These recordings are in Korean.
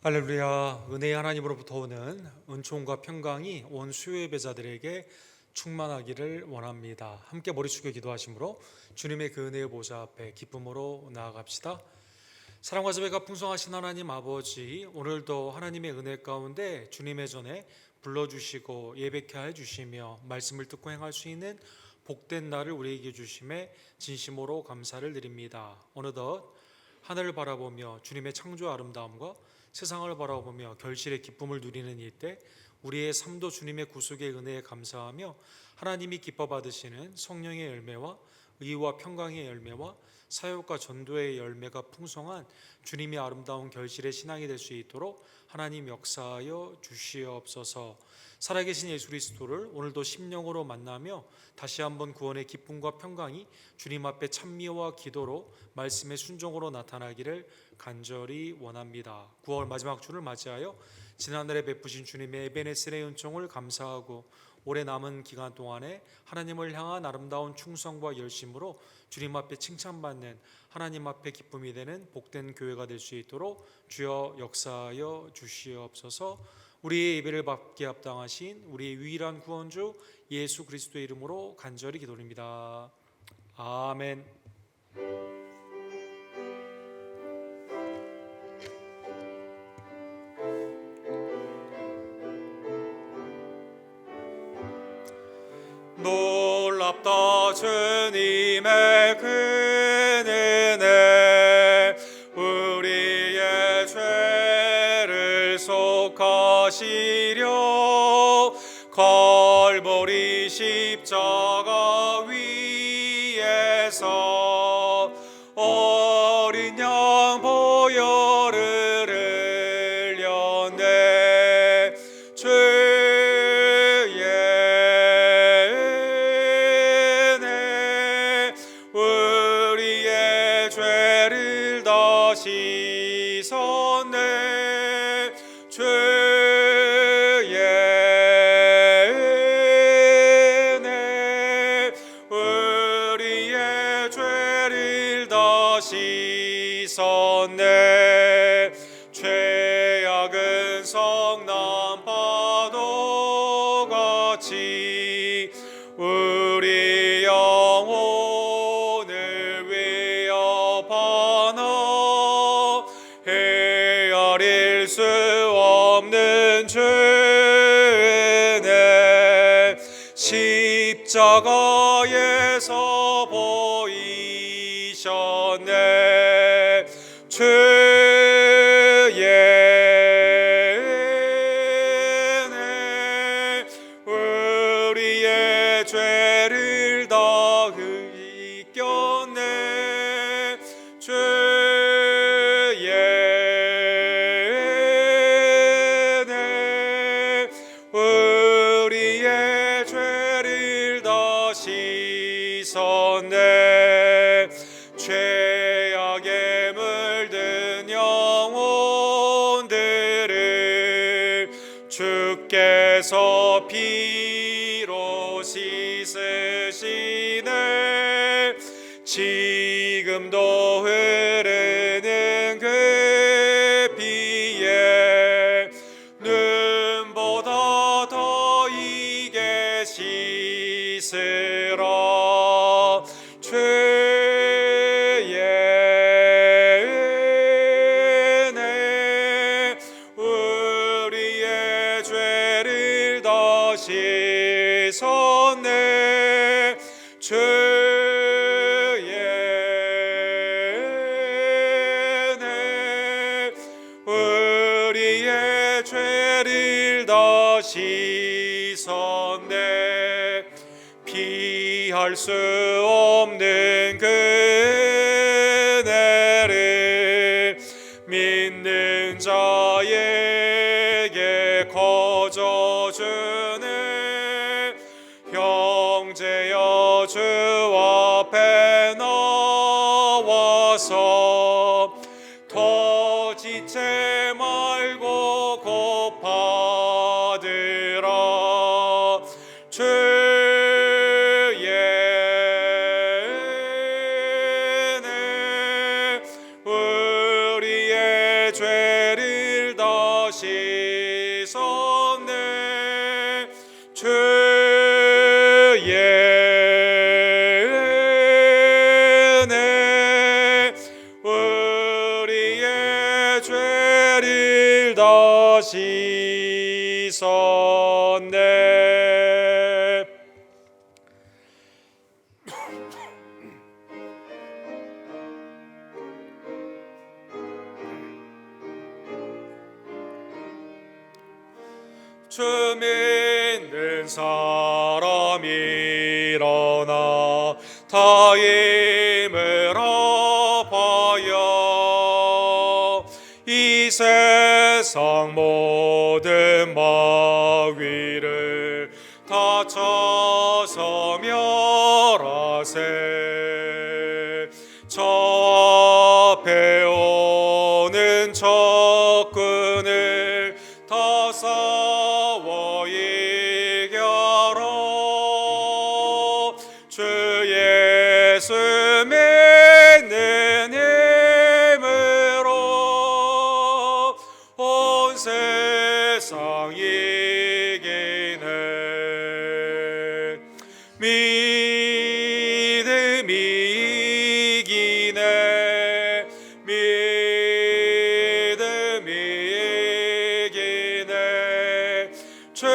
할렐루야. 은혜의 하나님으로부터 오는 은총과 평강이 온 수요 예배자들에게 충만하기를 원합니다. 함께 머리 숙여 기도하심으로 주님의 그 은혜의 보좌 앞에 기쁨으로 나아갑시다. 사랑과 자비가 풍성하신 하나님 아버지, 오늘도 하나님의 은혜 가운데 주님의 전에 불러주시고 예배케 해주시며 말씀을 듣고 행할 수 있는 복된 날을 우리에게 주심에 진심으로 감사를 드립니다. 어느덧 하늘을 바라보며 주님의 창조의 아름다움과 세상을 바라보며 결실의 기쁨을 누리는 이때 우리의 삶도 주님의 구속의 은혜에 감사하며 하나님이 기뻐 받으시는 성령의 열매와 의와 평강의 열매와 사역과 전도의 열매가 풍성한 주님의 아름다운 결실의 신앙이 될 수 있도록 하나님 역사하여 주시옵소서. 살아계신 예수 그리스도를 오늘도 심령으로 만나며 다시 한번 구원의 기쁨과 평강이 주님 앞에 찬미와 기도로 말씀의 순종으로 나타나기를 간절히 원합니다. 9월 마지막 주를 맞이하여 지난날에 베푸신 주님의 에베네셀의 은총을 감사하고 올해 남은 기간 동안에 하나님을 향한 아름다운 충성과 열심으로 주님 앞에 칭찬받는 하나님 앞에 기쁨이 되는 복된 교회가 될 수 있도록 주여 역사하여 주시옵소서. 우리의 예배를 받게 합당하신 우리의 유일한 구원주 예수 그리스도의 이름으로 간절히 기도드립니다. 아멘. 놀랍다 주님의 그 은혜, 우리의 죄를 속하시려 갈보리 십자가 위에서 어린 양 보혈을 흘렸네. 우리의 죄를 다 씻었네. 죄의 은혜 우리의 죄를 다 씻었네. 죄악은 성난 파도같이 우리 영혼을 위협하나 헤아릴 수 없는 죄네. 십자가에서 보이셨네. 죄의 은혜 우리의 죄를 다 씻겼네. 죄의 은혜 우리의 죄를 다 씻었네. 죄악에 물든 영혼들을 주께서 피로 씻으시네. 지금도 흐르는 그 피에 눈보다 더 이게 씻으라. 죄의 은혜 우리의 죄를 다 씻었네. 죄의 은혜 우리의 죄를 다 씻었네. 피할 수 없는 그 은혜를 믿는 자에게 거저 주네. 형제여 주 앞에 나와서 더 지체 말고 곧 받으라. 죄의 은혜 우리의 죄를 다 하시었네. 주 믿는 사람 일어나 다 힘을 합하여 이 세상 모든 마귀를 다쳐서 멸하세. 저 앞에 오는 적군을 다 싸워 이겨라. 주 예수 믿는 힘으로 온 세상 이기네. 믿음이 이기네. 믿음이 이기네. 주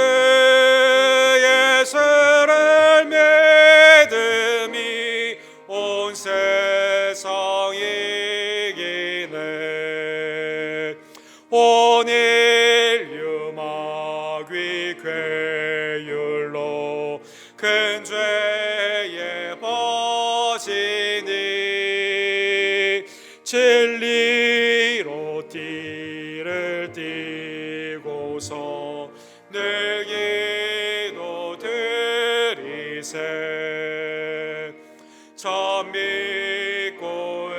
예수를 믿음이 온 세상 이기네. 온 인류 마귀 괴율로 큰 죄에 빠지니 진리로 띠를 띠고서 늘 기도 드리세. 참 믿고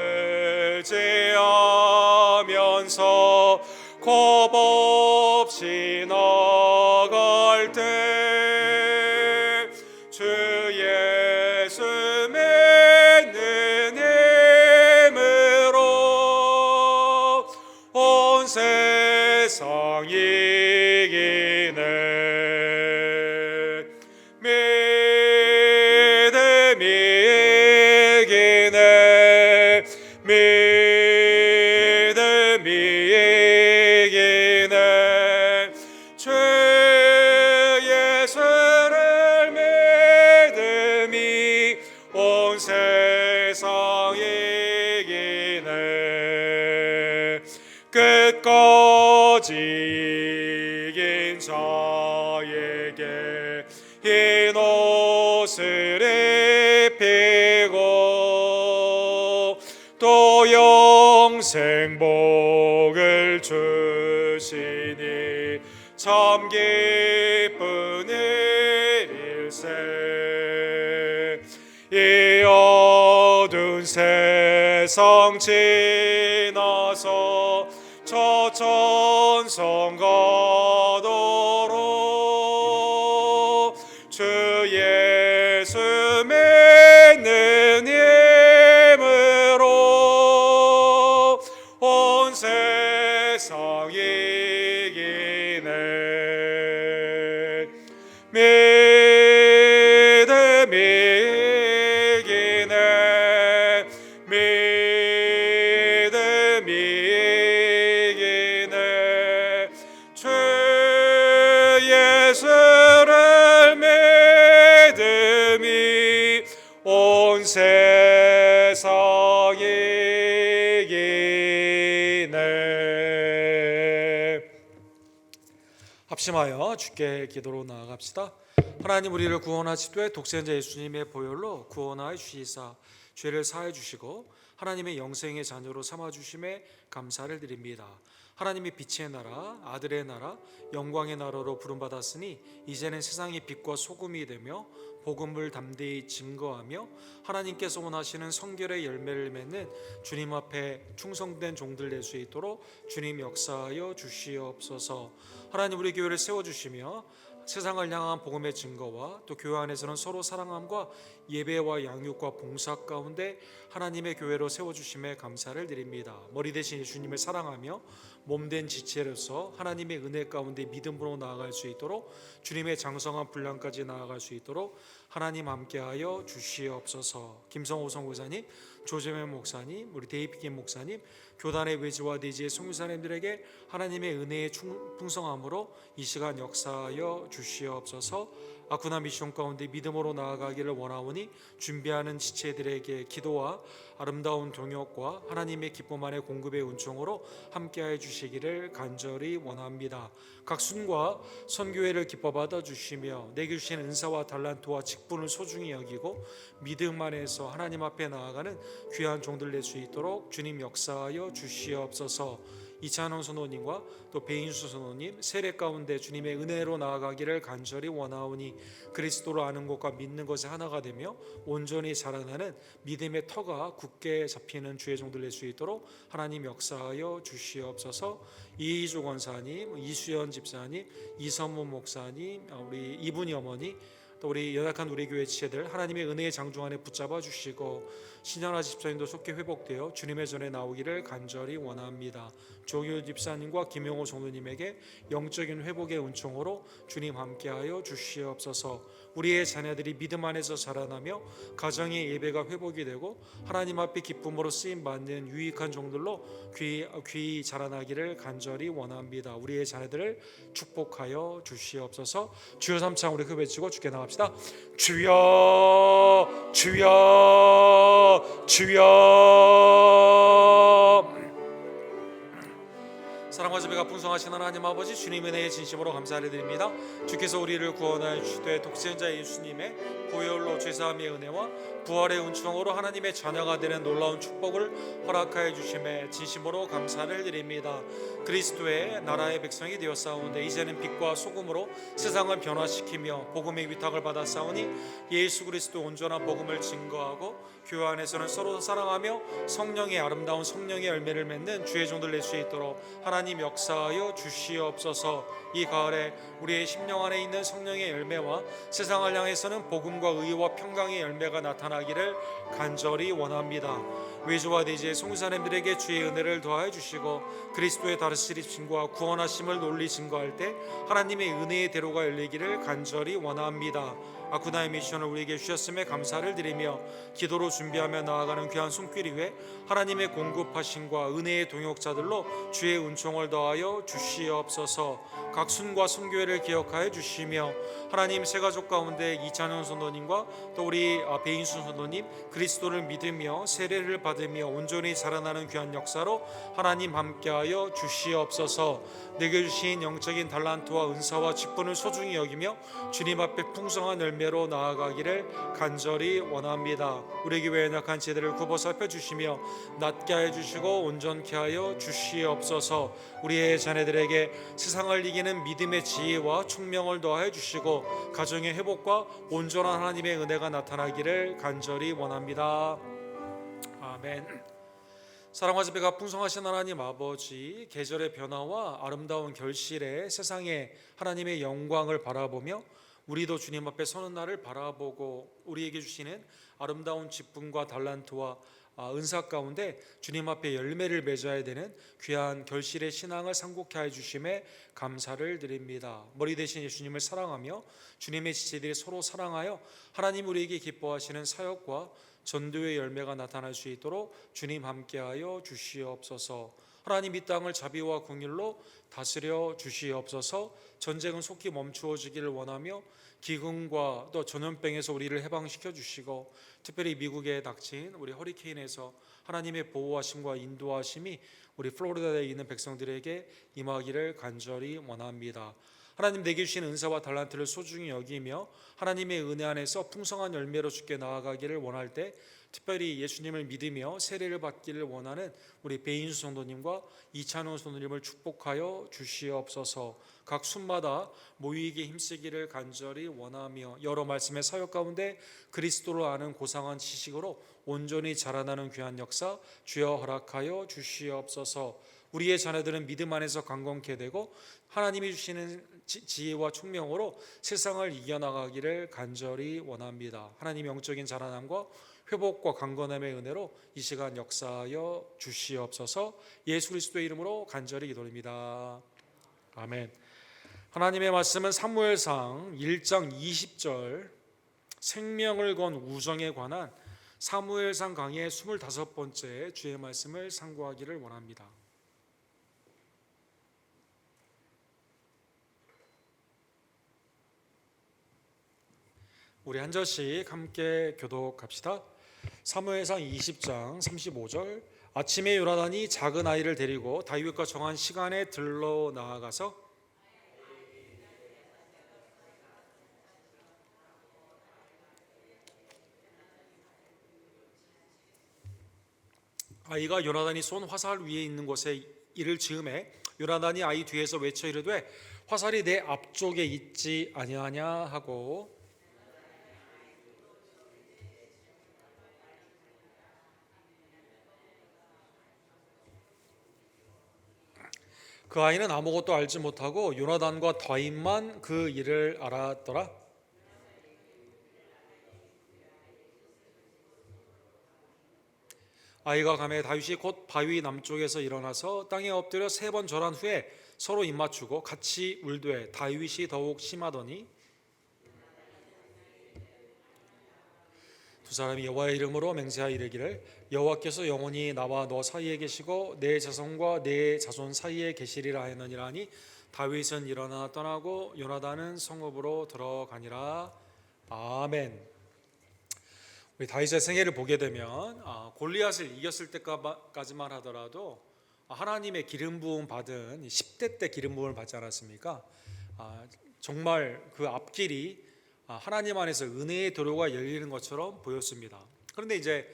의지하면서 겁 없이 나갈 때 주 예수 믿는 힘으로 온 세상 이기네. 믿음이 이기네. 믿음이 이기네. 주 예수를 믿음이 온 세상 이기네. 끝까지 이긴 자에게 흰 옷을 입히고 또 영생 복을 주시니 참 기쁜 일일세. 이 어두운 세상 지나서 저 천성 가도록 주 예수 믿는 힘으로 온 세상 이기네. 믿음이 이기네. 믿음이 이기네. 주 예수를 믿음이 온 세상 이기네. 합심하여 주께 기도로 나아갑시다. 하나님, 우리를 구원하시되 독생자 예수님의 보혈로 구원하여 주시사 죄를 사해 주시고 하나님의 영생의 자녀로 삼아 주심에 감사를 드립니다. 하나님이 빛의 나라, 아들의 나라, 영광의 나라로 부름받았으니 이제는 세상의 빛과 소금이 되며 복음을 담대히 증거하며 하나님께서 원하시는 성결의 열매를 맺는 주님 앞에 충성된 종들 될 수 있도록 주님 역사하여 주시옵소서. 하나님, 우리 교회를 세워주시며 세상을 향한 복음의 증거와 또 교회 안에서는 서로 사랑함과 예배와 양육과 봉사 가운데 하나님의 교회로 세워주심에 감사를 드립니다. 머리 대신 예수님을 사랑하며 몸된 지체로서 하나님의 은혜 가운데 믿음으로 나아갈 수 있도록, 주님의 장성한 분량까지 나아갈 수 있도록 하나님 함께하여 주시옵소서. 김성호 선교사님, 조재명 목사님, 우리 데이비김 목사님, 교단의 외지와 내지의 선교사님들에게 하나님의 은혜의 풍성함으로 이 시간 역사하여 주시옵소서. 아쿠나 미션 가운데 믿음으로 나아가기를 원하오니 준비하는 지체들에게 기도와 아름다운 동역과 하나님의 기쁨 안에 공급의 은총으로 함께하여 주시기를 간절히 원합니다. 각 순과 선교회를 기뻐 받아 주시며 내게 주신 은사와 달란트와 직분을 소중히 여기고 믿음 안에서 하나님 앞에 나아가는 귀한 종들 될 수 있도록 주님 역사하여 주시옵소서. 이찬원 선호님과 또 배인수 선호님 세례 가운데 주님의 은혜로 나아가기를 간절히 원하오니 그리스도로 아는 것과 믿는 것이 하나가 되며 온전히 자라나는 믿음의 터가 굳게 잡히는 주의 종들 될 수 있도록 하나님 역사하여 주시옵소서. 이희주 권사님, 이수연 집사님, 이선문 목사님, 우리 이분이 어머니, 또 우리 연약한 우리 교회 지체들 하나님의 은혜의 장중 안에 붙잡아 주시고 신현아 집사님도 속히 회복되어 주님의 전에 나오기를 간절히 원합니다. 조규 집사님과 김영호 성도님에게 영적인 회복의 은총으로 주님 함께하여 주시옵소서. 우리의 자녀들이 믿음 안에서 자라나며 가정의 예배가 회복이 되고 하나님 앞에 기쁨으로 쓰임 받는 유익한 종들로 귀히 자라나기를 간절히 원합니다. 우리의 자녀들을 축복하여 주시옵소서. 주여 삼창 우리 그 외치고 주께 나갑시다. 주여 주여 주여. 사랑과 자비가 풍성하신 하나님 아버지, 주님의 은혜에 진심으로 감사를 드립니다. 주께서 우리를 구원하여 주시되 독생자 예수님의 보혈로 죄사함의 은혜와 부활의 은총으로 하나님의 자녀가 되는 놀라운 축복을 허락하여 주심에 진심으로 감사를 드립니다. 그리스도의 나라의 백성이 되었사오니 이제는 빛과 소금으로 세상을 변화시키며 복음의 위탁을 받았사오니 예수 그리스도 온전한 복음을 증거하고 교회 안에서는 서로 사랑하며 성령의 아름다운 성령의 열매를 맺는 주의 종들 될 수 있도록 하나님 역사하여 주시옵소서. 이 가을에 우리의 심령 안에 있는 성령의 열매와 세상을 향해서는 복음과 의와 평강의 열매가 나타나기를 간절히 원합니다. 외주와 대지의 송사님들에게 주의 은혜를 더하여 주시고 그리스도의 다스리심과 구원하심을 논리 증거할 때 하나님의 은혜의 대로가 열리기를 간절히 원합니다. 아쿠나의 미션을 우리에게 주셨음에 감사를 드리며 기도로 준비하며 나아가는 귀한 손길 위에 하나님의 공급하심과 은혜의 동역자들로 주의 은총을 더하여 주시옵소서. 각 순과 선교회를 기억하여 주시며 하나님 새가족 가운데 이찬현 선도님과 또 우리 배인수 선도님 그리스도를 믿으며 세례를 받으며 온전히 자라나는 귀한 역사로 하나님 함께하여 주시옵소서. 내게 주신 영적인 달란트와 은사와 직분을 소중히 여기며 주님 앞에 풍성한 열매로 나아가기를 간절히 원합니다. 우리 교회의 연약한 제들을 굽어 살펴주시며 낫게 하여 주시고 온전케 하여 주시옵소서. 우리의 자녀들에게 세상을 이기는 믿음의 지혜와 총명을 더하여 주시고 가정의 회복과 온전한 하나님의 은혜가 나타나기를 간절히 원합니다. 아멘. 사랑과 자비가 풍성하신 하나님 아버지, 계절의 변화와 아름다운 결실에 세상에 하나님의 영광을 바라보며 우리도 주님 앞에 서는 날을 바라보고 우리에게 주시는 아름다운 직분과 달란트와 은사 가운데 주님 앞에 열매를 맺어야 되는 귀한 결실의 신앙을 상고케 하여 주심에 감사를 드립니다. 머리 대신 예수님을 사랑하며 주님의 지체들이 서로 사랑하여 하나님 우리에게 기뻐하시는 사역과 전도의 열매가 나타날 수 있도록 주님 함께하여 주시옵소서. 하나님 이 땅을 자비와 긍휼로 다스려 주시옵소서. 전쟁은 속히 멈추어지기를 원하며 기근과 또 전염병에서 우리를 해방시켜 주시고 특별히 미국에 닥친 우리 허리케인에서 하나님의 보호하심과 인도하심이 우리 플로리다에 있는 백성들에게 임하기를 간절히 원합니다. 하나님 내게 주신 은사와 달란트를 소중히 여기며 하나님의 은혜 안에서 풍성한 열매로 주께 나아가기를 원할 때 특별히 예수님을 믿으며 세례를 받기를 원하는 우리 배인수 성도님과 이찬호 성도님을 축복하여 주시옵소서. 각 순마다 모이기에 힘쓰기를 간절히 원하며 여러 말씀의 사역 가운데 그리스도를 아는 고상한 지식으로 온전히 자라나는 귀한 역사 주여 허락하여 주시옵소서. 우리의 자녀들은 믿음 안에서 강건케 되고 하나님이 주시는 지혜와 총명으로 세상을 이겨나가기를 간절히 원합니다. 하나님 영적인 자라남과 회복과 강건함의 은혜로 이 시간 역사하여 주시옵소서. 예수 그리스도의 이름으로 간절히 기도드립니다. 아멘. 하나님의 말씀은 사무엘상 1장 20절 생명을 건 우정에 관한 사무엘상 강의 25번째 주의 말씀을 상고하기를 원합니다. 우리 한 절씩 함께 교독합시다. 사무엘상 20장 35절 아침에 요나단이 작은 아이를 데리고 다윗과 정한 시간에 들러 나아가서 아이가 요나단이 쏜 화살 위에 있는 곳에 이를 즈음에 요나단이 아이 뒤에서 외쳐 이르되 화살이 내 앞쪽에 있지 아니하냐 하고 그 아이는 아무것도 알지 못하고 요나단과 다윗만 그 일을 알았더라. 아이가 가매 다윗이 곧 바위 남쪽에서 일어나서 땅에 엎드려 3번 절한 후에 서로 입맞추고 같이 울되 다윗이 더욱 심하더니 두 사람이 여호와의 이름으로 맹세하여 이르기를 여호와께서 영원히 나와 너 사이에 계시고 내 자손과 내 자손 사이에 계시리라 하였느니라 하니 다윗은 일어나 떠나고 요나단은 성읍으로 들어가니라. 아멘. 우리 다윗의 생애를 보게 되면 골리앗을 이겼을 때까지만 하더라도 하나님의 기름 부음 받은 10대 때 기름 부음을 받지 않았습니까? 정말 그 앞길이 하나님 안에서 은혜의 도로가 열리는 것처럼 보였습니다. 그런데 이제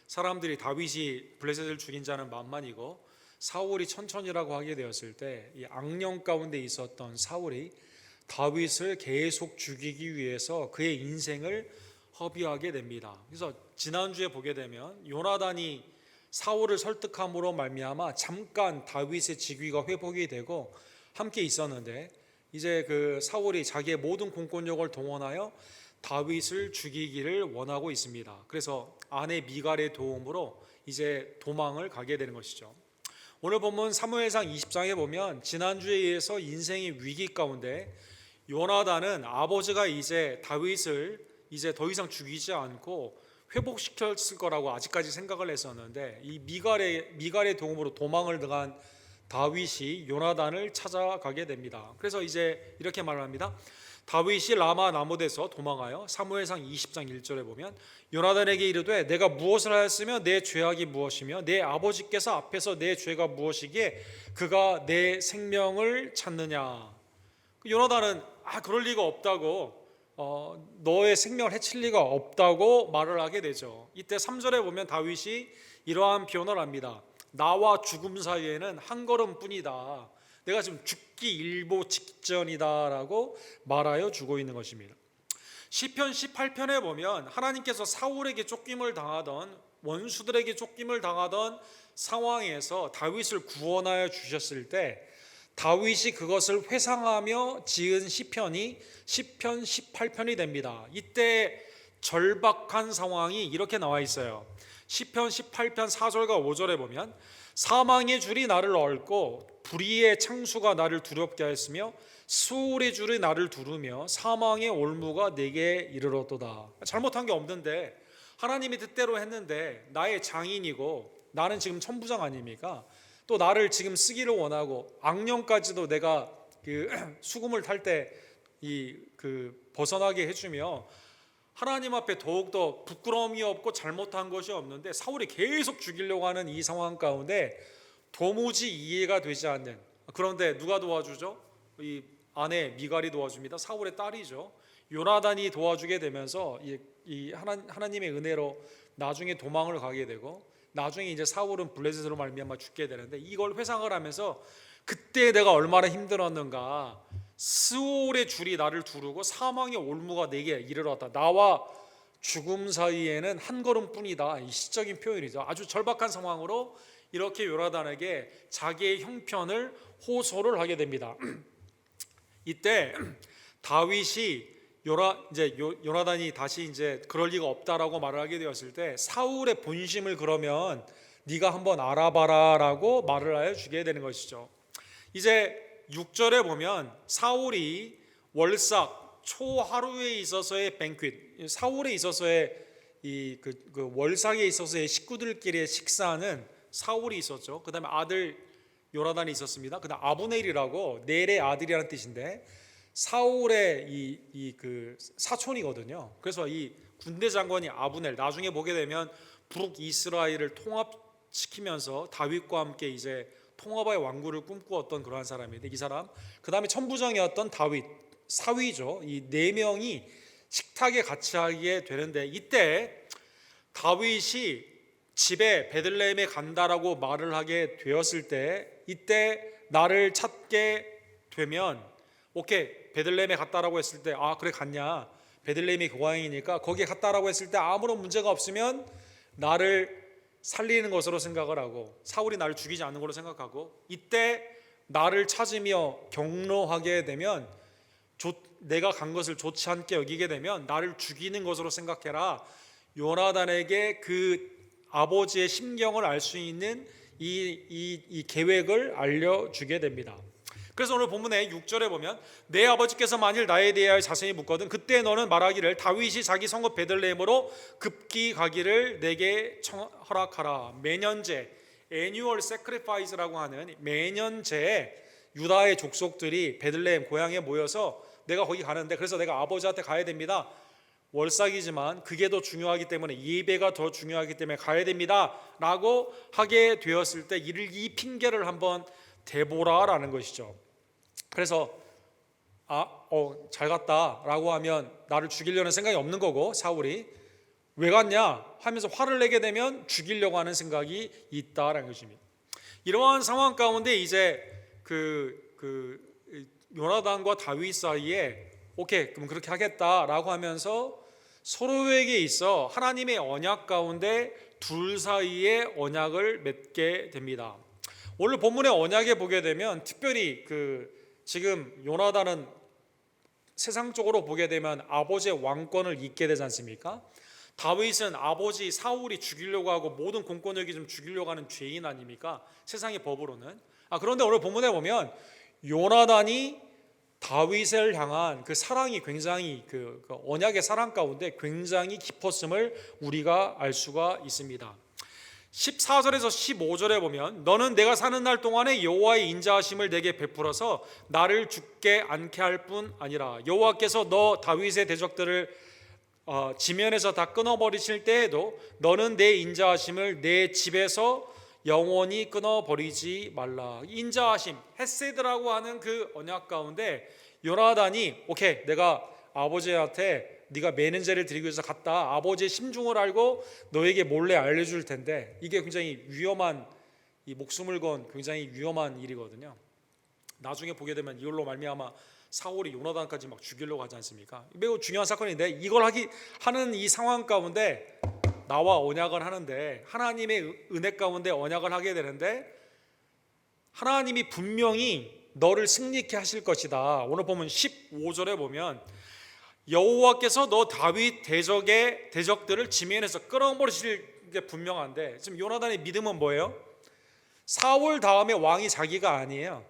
사람들이 다윗이 블레셋을 죽인 자는 만만이고 사울이 천천이라고 하게 되었을 때 이 악령 가운데 있었던 사울이 다윗을 계속 죽이기 위해서 그의 인생을 허비하게 됩니다. 그래서 지난주에 보게 되면 요나단이 사울을 설득함으로 말미암아 잠깐 다윗의 직위가 회복이 되고 함께 있었는데 이제 그 사울이 자기의 모든 공권력을 동원하여 다윗을 죽이기를 원하고 있습니다. 그래서 아내 미갈의 도움으로 이제 도망을 가게 되는 것이죠. 오늘 본문 사무엘상 20장에 보면 지난주에 의해서 인생의 위기 가운데 요나단은 아버지가 이제 다윗을 이제 더 이상 죽이지 않고 회복시켰을 거라고 아직까지 생각을 했었는데 이 미갈의 도움으로 도망을 당한 다윗이 요나단을 찾아가게 됩니다. 그래서 이제 이렇게 말합니다. 다윗이 라마 나못에서 도망하여 사무엘상 20장 1절에 보면 요나단에게 이르되 내가 무엇을 하였으며 내 죄악이 무엇이며 내 아버지께서 앞에서 내 죄가 무엇이기에 그가 내 생명을 찾느냐. 요나단은 그럴 리가 없다고 너의 생명을 해칠 리가 없다고 말을 하게 되죠. 이때 3절에 보면 다윗이 이러한 표현을 합니다. 나와 죽음 사이에는 한 걸음뿐이다. 내가 지금 죽기 일보 직전이다라고 말하여 주고 있는 것입니다. 시편 18편에 보면 하나님께서 사울에게 쫓김을 당하던 원수들에게 쫓김을 당하던 상황에서 다윗을 구원하여 주셨을 때 다윗이 그것을 회상하며 지은 시편이 시편 18편이 됩니다. 이때 절박한 상황이 이렇게 나와 있어요. 시편 18편 4절과 5절에 보면 사망의 줄이 나를 얽고 불의의 창수가 나를 두렵게 하였으며 수월의 줄이 나를 두르며 사망의 올무가 내게 이르렀도다. 잘못한 게 없는데 하나님이 뜻대로 했는데 나의 장인이고 나는 지금 천부장 아닙니까? 또 나를 지금 쓰기를 원하고 악령까지도 내가 그 수금을 탈 때 벗어나게 해주며 하나님 앞에 더욱더 부끄러움이 없고 잘못한 것이 없는데 사울이 계속 죽이려고 하는 이 상황 가운데 도무지 이해가 되지 않는, 그런데 누가 도와주죠? 이 아내 미갈이 도와줍니다. 사울의 딸이죠. 요나단이 도와주게 되면서 하나님의 은혜로 나중에 도망을 가게 되고 나중에 이제 사울은 블레셋으로 말미암아 죽게 되는데 이걸 회상을 하면서 그때 내가 얼마나 힘들었는가. 스올의 줄이 나를 두르고 사망의 올무가 내게 이르렀다. 나와 죽음 사이에는 한 걸음뿐이다. 이 시적인 표현이죠. 아주 절박한 상황으로 이렇게 요나단에게 자기의 형편을 호소를 하게 됩니다. 이때 다윗이 요나단이 다시 이제 그럴 리가 없다라고 말을 하게 되었을 때 사울의 본심을 그러면 네가 한번 알아봐라라고 말을 하여 주게 되는 것이죠. 이제 6절에 보면 사울이 월삭 초하루에 있어서의 뱅퀴, 사울에 있어서의 그 월삭에 있어서의 식구들끼리의 식사는 사울이 있었죠. 그 다음에 아들 요나단이 있었습니다. 그 다음 아브넬이라고 넬의 아들이라는 뜻인데 사울의 그 사촌이거든요. 그래서 이 군대 장관이 아브넬, 나중에 보게 되면 북이스라엘을 통합시키면서 다윗과 함께 이제 통합의 왕국을 꿈꾸었던 그러한 사람인데 이 사람, 그 다음에 천부장이었던 다윗, 사위죠. 이 네 명이 식탁에 같이 하게 되는데 이때 다윗이 집에 베들레헴에 간다라고 말을 하게 되었을 때 이때 나를 찾게 되면 오케이, 베들레헴에 갔다라고 했을 때 그래 갔냐, 베들레헴이 고향이니까 거기에 갔다라고 했을 때 아무런 문제가 없으면 나를 살리는 것으로 생각을 하고 사울이 나를 죽이지 않는 걸로 생각하고 이때 나를 찾으며 경로하게 되면 내가 간 것을 좋지 않게 여기게 되면 나를 죽이는 것으로 생각해라. 요나단에게 그 아버지의 심경을 알 수 있는 이 계획을 알려주게 됩니다. 그래서 오늘 본문의 6절에 보면 내 아버지께서 만일 나에 대하여 자세히 묻거든 그때 너는 말하기를 다윗이 자기 성읍 베들레헴으로 급기 가기를 내게 허락하라. 매년제 애뉴얼 세크리파이스라고 하는 매년제에 유다의 족속들이 베들레헴 고향에 모여서 내가 거기 가는데 그래서 내가 아버지한테 가야 됩니다. 월삭이지만 그게 더 중요하기 때문에 예배가 더 중요하기 때문에 가야 됩니다 라고 하게 되었을 때 이 핑계를 한번 대보라라는 것이죠. 그래서 잘 갔다 라고 하면 나를 죽이려는 생각이 없는 거고 사울이 왜 갔냐 하면서 화를 내게 되면 죽이려고 하는 생각이 있다라는 것입니다. 이러한 상황 가운데 이제 요나단과 다윗 사이에 오케이 그럼 그렇게 하겠다라고 하면서 서로에게 있어 하나님의 언약 가운데 둘 사이에 언약을 맺게 됩니다. 오늘 본문의 언약에 보게 되면 특별히 지금 요나단은 세상적으로 보게 되면 아버지의 왕권을 잇게 되지 않습니까? 다윗은 아버지 사울이 죽이려고 하고 모든 공권력이 좀 죽이려고 하는 죄인 아닙니까? 세상의 법으로는. 그런데 오늘 본문에 보면 요나단이 다윗을 향한 그 사랑이 굉장히 그 언약의 사랑 가운데 굉장히 깊었음을 우리가 알 수가 있습니다. 14절에서 15절에 보면 너는 내가 사는 날 동안에 여호와의 인자하심을 내게 베풀어서 나를 죽게 않게 할 뿐 아니라 여호와께서 너 다윗의 대적들을 지면에서 다 끊어버리실 때에도 너는 내 인자하심을 내 집에서 영원히 끊어버리지 말라. 인자하심, 헤세드라고 하는 그 언약 가운데 요나단이 오케이 내가 아버지한테 네가 매는제를 드리기 위해서 갔다 아버지의 심중을 알고 너에게 몰래 알려줄 텐데 이게 굉장히 위험한 이 목숨을 건 굉장히 위험한 일이거든요. 나중에 보게 되면 이걸로 말미암아 사울이 요나단까지 막 죽이려고 하지 않습니까? 매우 중요한 사건인데 이걸 하는 이 상황 가운데 나와 언약을 하는데 하나님의 은혜 가운데 언약을 하게 되는데 하나님이 분명히 너를 승리케 하실 것이다. 오늘 보면 15절에 보면 여호와께서 너 다윗 대적들을 지면에서 끌어버리실 게 분명한데 지금 요나단의 믿음은 뭐예요? 사울 다음에 왕이 자기가 아니에요.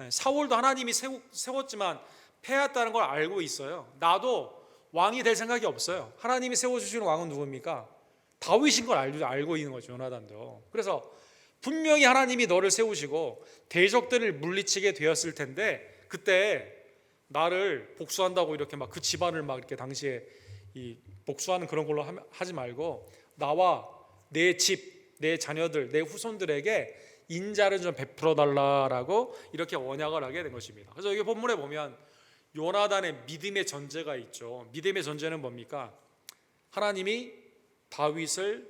사울도 하나님이 세웠지만 패했다는 걸 알고 있어요. 나도 왕이 될 생각이 없어요. 하나님이 세워주시는 왕은 누굽니까? 다윗인 걸 알고 있는 거죠. 요나단도. 그래서 분명히 하나님이 너를 세우시고 대적들을 물리치게 되었을 텐데 그때 나를 복수한다고 이렇게 막 그 집안을 막 이렇게 당시에 이 복수하는 그런 걸로 하지 말고 나와 내 집, 내 자녀들, 내 후손들에게 인자를 좀 베풀어 달라라고 이렇게 언약을 하게 된 것입니다. 그래서 여기 본문에 보면 요나단의 믿음의 전제가 있죠. 믿음의 전제는 뭡니까? 하나님이 다윗을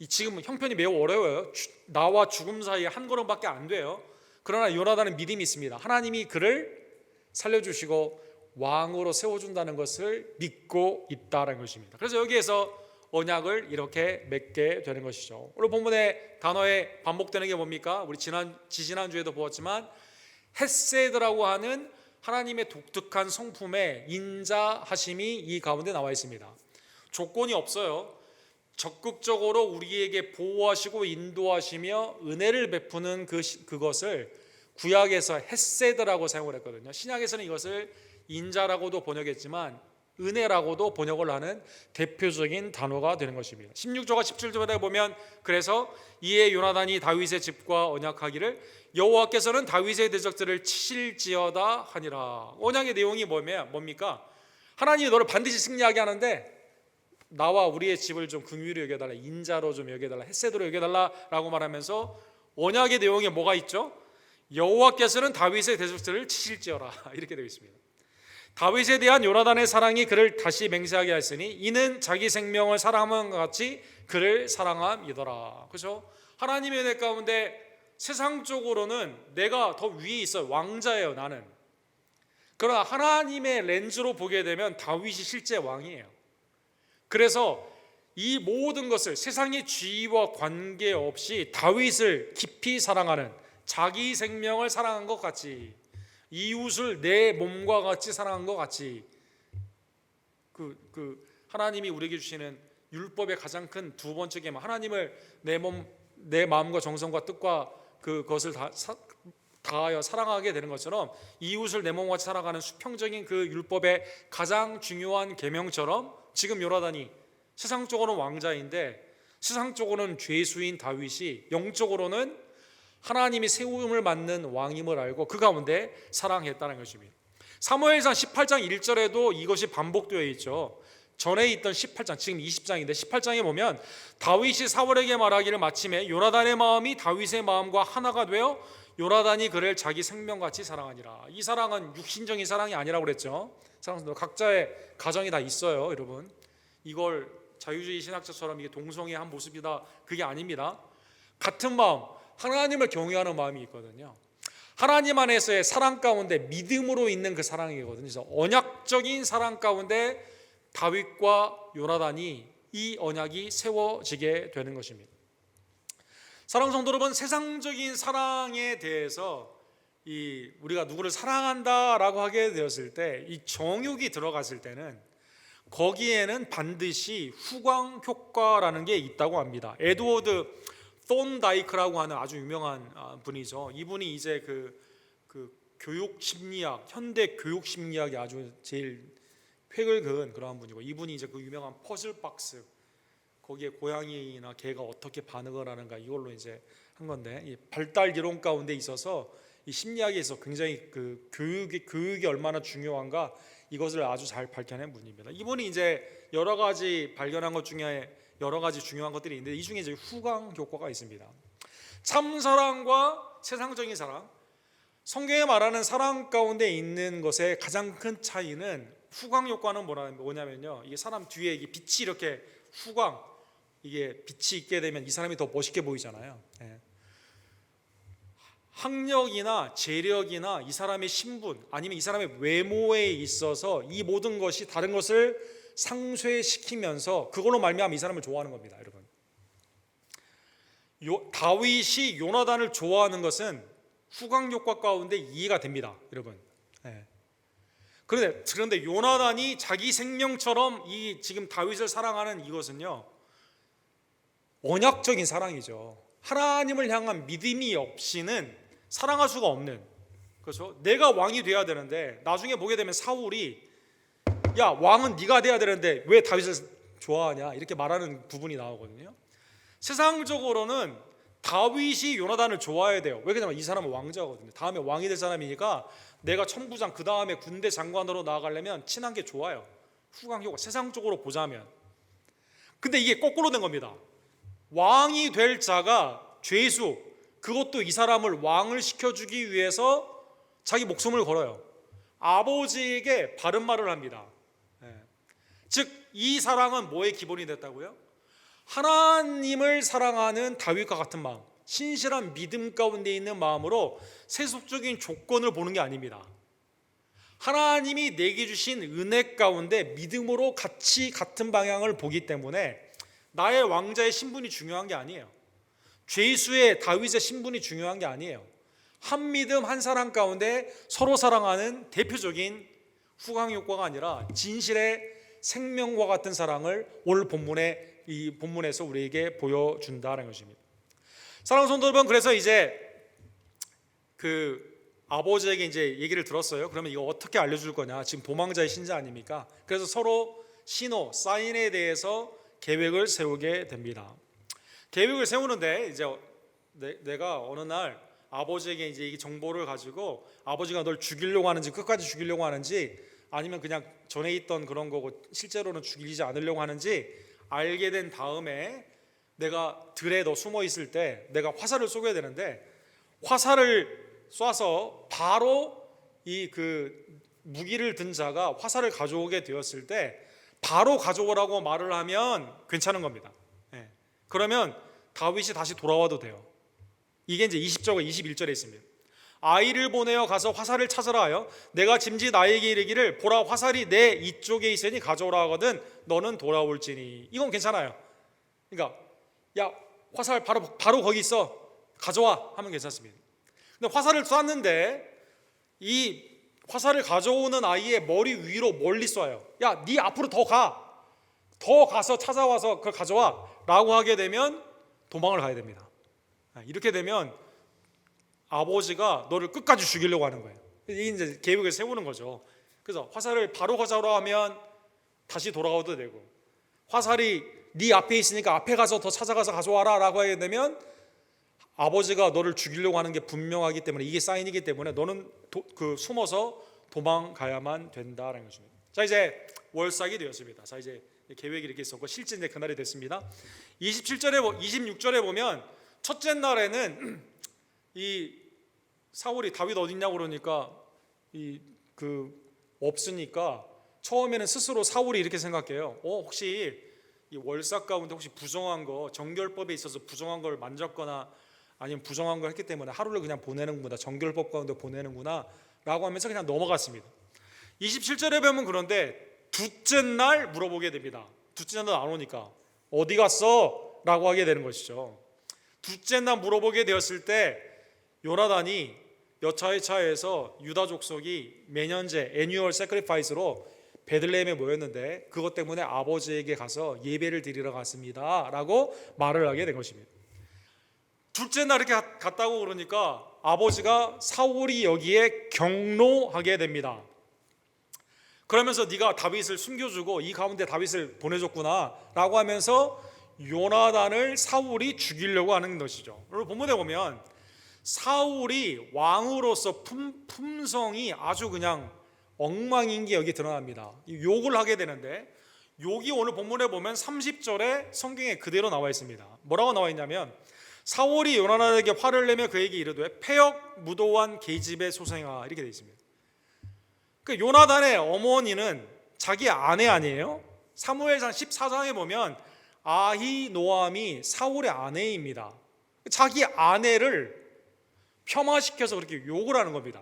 지금 형편이 매우 어려워요. 나와 죽음 사이에 한 걸음밖에 안 돼요. 그러나 요나단은 믿음이 있습니다. 하나님이 그를 살려주시고 왕으로 세워준다는 것을 믿고 있다는 것입니다. 그래서 여기에서 언약을 이렇게 맺게 되는 것이죠. 오늘 본문의 단어에 반복되는 게 뭡니까? 우리 지지난주에도 보았지만 헤세드라고 하는 하나님의 독특한 성품의 인자하심이 이 가운데 나와 있습니다. 조건이 없어요. 적극적으로 우리에게 보호하시고 인도하시며 은혜를 베푸는 그것을 구약에서 헤세드라고 사용을 했거든요. 신약에서는 이것을 인자라고도 번역했지만 은혜라고도 번역을 하는 대표적인 단어가 되는 것입니다. 16절과 17절에 보면 그래서 이에 요나단이 다윗의 집과 언약하기를 여호와께서는 다윗의 대적들을 치실지어다 하니라. 언약의 내용이 뭡니까? 하나님이 너를 반드시 승리하게 하는데 나와 우리의 집을 좀 긍휼히 여겨달라, 인자로 좀 여겨달라, 헤세드로 여겨달라라고 말하면서 언약의 내용에 뭐가 있죠? 여호와께서는 다윗의 대적들을 치실지어라 이렇게 되어 있습니다. 다윗에 대한 요나단의 사랑이 그를 다시 맹세하게 했으니 이는 자기 생명을 사랑함과 같이 그를 사랑함이더라. 그렇죠? 하나님의 은혜 가운데 세상적으로는 내가 더 위에 있어요. 왕자예요, 나는. 그러나 하나님의 렌즈로 보게 되면 다윗이 실제 왕이에요. 그래서 이 모든 것을 세상의 지위와 관계없이 다윗을 깊이 사랑하는, 자기 생명을 사랑한 것 같이, 이웃을 내 몸과 같이 사랑한 것 같이, 하나님이 우리에게 주시는 율법의 가장 큰 두 번째 계명, 하나님을 내 마음과 정성과 뜻과 그것을 다하여 사랑하게 되는 것처럼 이웃을 내 몸과 같이 살아가는 수평적인 그 율법의 가장 중요한 계명처럼 지금 요나단이 세상적으로는 왕자인데 세상적으로는 죄수인 다윗이 영적으로는 하나님이 세움을 받는 왕임을 알고 그 가운데 사랑했다는 것입니다. 사무엘상 18장 1절에도 이것이 반복되어 있죠. 전에 있던 18장, 지금 20장인데 18장에 보면 다윗이 사울에게 말하기를 마침에 요나단의 마음이 다윗의 마음과 하나가 되어 요나단이 그를 자기 생명같이 사랑하니라. 이 사랑은 육신적인 사랑이 아니라고 그랬죠. 사랑하는 각자의 가정이 다 있어요, 여러분. 이걸 자유주의 신학자처럼 이게 동성애의 한 모습이다, 그게 아닙니다. 같은 마음, 하나님을 경외하는 마음이 있거든요. 하나님 안에서의 사랑 가운데 믿음으로 있는 그 사랑이거든요. 그래서 언약적인 사랑 가운데 다윗과 요나단이 이 언약이 세워지게 되는 것입니다. 사랑하는 성도 여러분, 세상적인 사랑에 대해서 우리가 누구를 사랑한다라고 하게 되었을 때 이 정욕이 들어갔을 때는 거기에는 반드시 후광 효과라는 게 있다고 합니다. 에드워드 톤다이크라고 하는 아주 유명한 분이죠. 이분이 이제 그 교육 심리학, 현대 교육 심리학이 아주 제일 획을 그은 그러한 분이고, 이분이 이제 그 유명한 퍼즐 박스, 거기에 고양이나 개가 어떻게 반응을 하는가 이걸로 이제 한 건데, 이 발달 이론 가운데 있어서 이 심리학에 있어서 굉장히 그 교육이 얼마나 중요한가 이것을 아주 잘 밝혀낸 분입니다. 이분이 이제 여러 가지 발견한 것 중에 여러 가지 중요한 것들이 있는데 이 중에 이제 후광 효과가 있습니다. 참 사랑과 세상적인 사랑, 성경에 말하는 사랑 가운데 있는 것의 가장 큰 차이는 후광 효과는 뭐냐면요, 이게 사람 뒤에 이게 빛이 이렇게 후광, 이게 빛이 있게 되면 이 사람이 더 멋있게 보이잖아요. 학력이나 재력이나 이 사람의 신분 아니면 이 사람의 외모에 있어서 이 모든 것이 다른 것을 상쇄시키면서 그걸로 말미암아 이 사람을 좋아하는 겁니다, 여러분. 다윗이 요나단을 좋아하는 것은 후광 효과 가운데 이해가 됩니다, 여러분. 그런데 요나단이 자기 생명처럼 이 지금 다윗을 사랑하는 이것은요, 언약적인 사랑이죠. 하나님을 향한 믿음이 없이는 사랑할 수가 없는, 그렇죠? 내가 왕이 돼야 되는데 나중에 보게 되면 사울이 야, 왕은 네가 돼야 되는데 왜 다윗을 좋아하냐 이렇게 말하는 부분이 나오거든요. 세상적으로는 다윗이 요나단을 좋아해야 돼요. 왜 그러냐면 이 사람은 왕자거든요. 다음에 왕이 될 사람이니까 내가 천부장 그 다음에 군대 장관으로 나아가려면 친한 게 좋아요. 후광 효과, 세상적으로 보자면. 근데 이게 거꾸로 된 겁니다. 왕이 될 자가 죄수, 그것도 이 사람을 왕을 시켜주기 위해서 자기 목숨을 걸어요. 아버지에게 바른 말을 합니다. 즉 이 사랑은 뭐의 기본이 됐다고요? 하나님을 사랑하는 다윗과 같은 마음, 신실한 믿음 가운데 있는 마음으로 세속적인 조건을 보는 게 아닙니다. 하나님이 내게 주신 은혜 가운데 믿음으로 같이 같은 방향을 보기 때문에 나의 왕자의 신분이 중요한 게 아니에요. 죄수의 다윗의 신분이 중요한 게 아니에요. 한 믿음 한 사랑 가운데 서로 사랑하는 대표적인 후광 효과가 아니라 진실의 생명과 같은 사랑을 오늘 이 본문에서 우리에게 보여준다는 것입니다. 사랑하는 성도 여러분, 그래서 이제 그 아버지에게 이제 얘기를 들었어요. 그러면 이거 어떻게 알려줄 거냐? 지금 도망자의 신자 아닙니까? 그래서 서로 신호, 사인에 대해서 계획을 세우게 됩니다. 계획을 세우는데 이제 내가 어느 날 아버지에게 이제 이 정보를 가지고 아버지가 널 죽이려고 하는지, 끝까지 죽이려고 하는지, 아니면 그냥 전에 있던 그런 거고 실제로는 죽이지 않으려고 하는지 알게 된 다음에 내가 들에 너 숨어 있을 때 내가 화살을 쏘게 되는데, 화살을 쏴서 바로 이 그 무기를 든 자가 화살을 가져오게 되었을 때 바로 가져오라고 말을 하면 괜찮은 겁니다. 그러면 다윗이 다시 돌아와도 돼요. 이게 이제 20절과 21절에 있습니다. 아이를 보내어 가서 화살을 찾으라 하여 내가 짐짓 아이에게 이르기를 보라 화살이 내 이쪽에 있으니 가져오라 하거든 너는 돌아올지니. 이건 괜찮아요. 그러니까 야 화살 바로 거기 있어 가져와 하면 괜찮습니다. 근데 화살을 쐈는데 이 화살을 가져오는 아이의 머리 위로 멀리 쏴요. 야 네 앞으로 더 가서 찾아와서 그걸 가져와 라고 하게 되면 도망을 가야 됩니다. 이렇게 되면 아버지가 너를 끝까지 죽이려고 하는 거예요. 이게 이제 계획을 세우는 거죠. 그래서 화살을 바로 가져오라 하면 다시 돌아와도 되고, 화살이 네 앞에 있으니까 앞에 가서 더 찾아가서 가져와라 라고 하게 되면 아버지가 너를 죽이려고 하는 게 분명하기 때문에, 이게 사인이기 때문에 너는 숨어서 도망가야만 된다라는 것입니다. 자, 이제 월삭이 되었습니다. 자, 이제 계획이 이렇게 있었고 실제 이제 그날이 됐습니다. 26절에 보면 첫째 날에는 이 사울이 다윗 어딨냐고 그러니까 없으니까 처음에는 스스로 사울이 이렇게 생각해요. 혹시 이 월삭 가운데 혹시 부정한 거, 정결법에 있어서 부정한 걸 만졌거나 아니면 부정한 걸 했기 때문에 하루를 그냥 보내는구나, 정결법 가운데 보내는구나 라고 하면서 그냥 넘어갔습니다. 27절에 보면 그런데 둘째 날 물어보게 됩니다. 둘째 날 안 오니까 어디 갔어? 라고 하게 되는 것이죠. 둘째 날 물어보게 되었을 때 요나단이 여차의 차에서 유다 족속이 매년제 애뉴얼 세크리파이스로 베들레헴에 모였는데 그것 때문에 아버지에게 가서 예배를 드리러 갔습니다 라고 말을 하게 된 것입니다. 둘째 날 이렇게 갔다고 그러니까 아버지가 사울이 여기에 경로하게 됩니다. 그러면서 네가 다윗을 숨겨주고 이 가운데 다윗을 보내줬구나 라고 하면서 요나단을 사울이 죽이려고 하는 것이죠. 여러분 본문에 보면 사울이 왕으로서 품성이 아주 그냥 엉망인 게 여기 드러납니다. 욕을 하게 되는데 욕이 오늘 본문에 보면 30절에 성경에 그대로 나와 있습니다. 뭐라고 나와 있냐면 사울이 요나단에게 화를 내며 그에게 이르되 패역 무도한 계집의 소생아 이렇게 되어 있습니다. 그 요나단의 어머니는 자기 아내 아니에요? 사무엘상 14장에 보면 아히노암이 사울의 아내입니다. 자기 아내를 폄하시켜서 그렇게 욕을 하는 겁니다.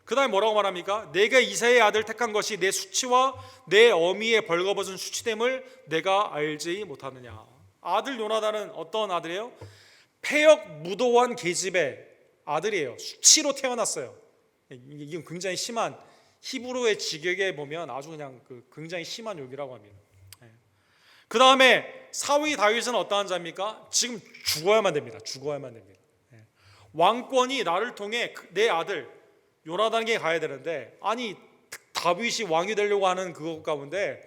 그 다음에 뭐라고 말합니까? 내가 이새의 아들 택한 것이 내 수치와 내 어미의 벌거벗은 수치됨을 내가 알지 못하느냐. 아들 요나단은 어떤 아들이에요? 패역 무도한 계집의 아들이에요. 수치로 태어났어요. 이건 굉장히 심한, 히브리어의 직역에 보면 아주 그냥 굉장히 심한 욕이라고 합니다. 그 다음에 사위 다윗은 어떠한 자입니까? 지금 죽어야만 됩니다. 죽어야만 됩니다. 왕권이 나를 통해 내 아들 요나단에게 가야 되는데, 아니 다윗이 왕이 되려고 하는 그것 가운데